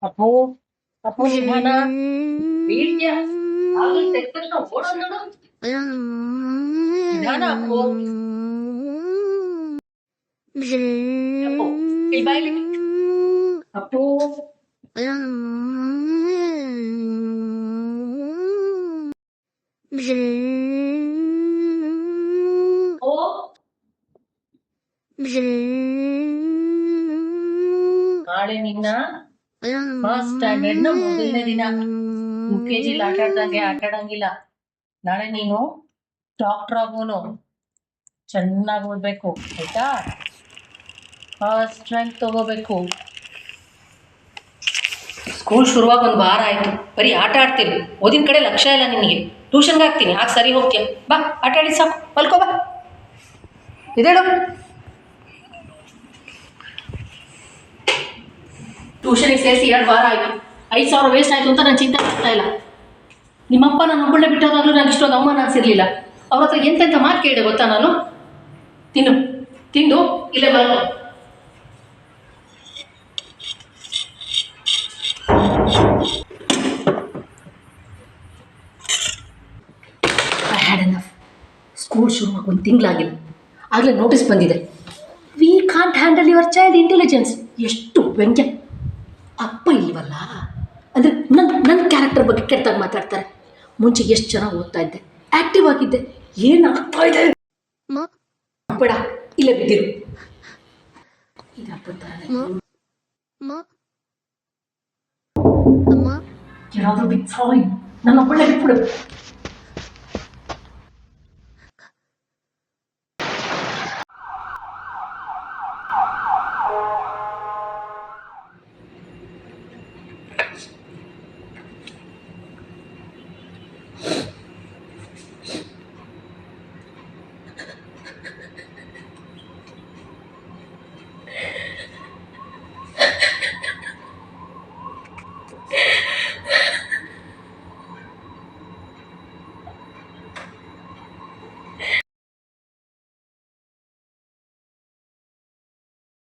ಅಪ್ಪು ಅಪ್ಪು ನಿಧಾನ ಬೀಳ್ತೀಯ ಆಗಲ್ ತೆಗ್ದ ತಕ್ಷಣ ಓಡೋದ್ ನೋಡು ನಿಧಾನ ಅಪ್ಪು ಅಪ್ಪು ಇಲ್ಲಿ ಬಾ ಇಲ್ಲಿ ಅಪ್ಪು ಓ ನಾಳೆ ನಿನ್ನ ಫಸ್ಟ್ ಸ್ಟ್ಯಾಂಡರ್ಡ್ ನ ಮೊದಲನೇ ದಿನ UKG ಆಟ ಆಡ್ದಂಗೆ ಆಟ ಆಡಂಗಿಲ್ಲ. ನಾಳೆ ನೀನು ಡಾಕ್ಟರ್ ಆಗೋನು, ಚೆನ್ನಾಗಿ ಓದ್ಬೇಕು ಆಯ್ತಾ, ಫಸ್ಟ್ ರ್ಯಾಂಕ್ ತಗೋಬೇಕು. ಸ್ಕೂಲ್ ಶುರುವಾಗ ಒಂದು ವಾರ ಆಯ್ತು, ಬರೀ ಆಟ ಆಡ್ತೀನಿ, ಓದಿನ ಕಡೆ ಲಕ್ಷ್ಯ ಇಲ್ಲ ನಿನಗೆ. ಟ್ಯೂಷನ್ಗೆ ಹಾಕ್ತೀನಿ, ಆಗ ಸರಿ ಹೋಗ್ತೀಯ. ಬಾ ಆಟ ಆಡಿ ಸಾಕು, ಮಲ್ಕೋ ಬಾ. ಇದೇಳು ಟ್ಯೂಷನಿಗೆ ಸೇರಿಸಿ 2 ವಾರ ಆಯಿತು, 5,000 ವೇಸ್ಟ್ ಆಯಿತು ಅಂತ ನಾನು ಚಿಂತೆ ಮಾಡ್ತಾ ಇಲ್ಲ. ನಿಮ್ಮಪ್ಪ ನಾನು ಒಬ್ಬಳೆ ಬಿಟ್ಟೋದಾಗಲೂ ನನಗೆ ಇಷ್ಟೊಂದು ಅವಮಾನ ಅನಿಸಿರ್ಲಿಲ್ಲ. ಅವ್ರ ಹತ್ರ ಎಂತೆಂಥ ಮಾತು ಕೇಳಿದೆ ಗೊತ್ತಾ ನಾನು. ತಿಂದು ಇಲ್ಲೇ ಮಲ್ಕೋ. I had enough. ಸ್ಕೂಲ್ ಶುರುವಾಗಿ 1 ತಿಂಗಳಾಗಿಲ್ಲ, ಆಗಲೇ ನೋಟಿಸ್ ಬಂದಿದೆ, we can't handle your child intelligence. ಎಷ್ಟು ವ್ಯಂಗ್ಯ. ಅಪ್ಪ ಇಲ್ವಲ್ಲ ಅಂದರೆ ನನ್ನ ಕ್ಯಾರೆಕ್ಟರ್ ಬಗ್ಗೆ ಕೆಟ್ಟದಾಗಿ ಮಾತಾಡ್ತಾರೆ. ಮುಂಚೆ ಎಷ್ಟು ಚೆನ್ನಾಗಿ ಓದ್ತಾ ಇದ್ದೆ, ಆ್ಯಕ್ಟಿವ್ ಆಗಿದ್ದೆ, ಏನಾಗ್ತಾ ಇದೆ ಬೇಡ, ಇಲ್ಲೇ ಬಿದ್ದಿರು. ಯಾರಾದರೂ ಬಿಟ್ಟು ನನ್ನ ಒಬ್ಬಳೆ ಬಿಟ್ಬಿಡು.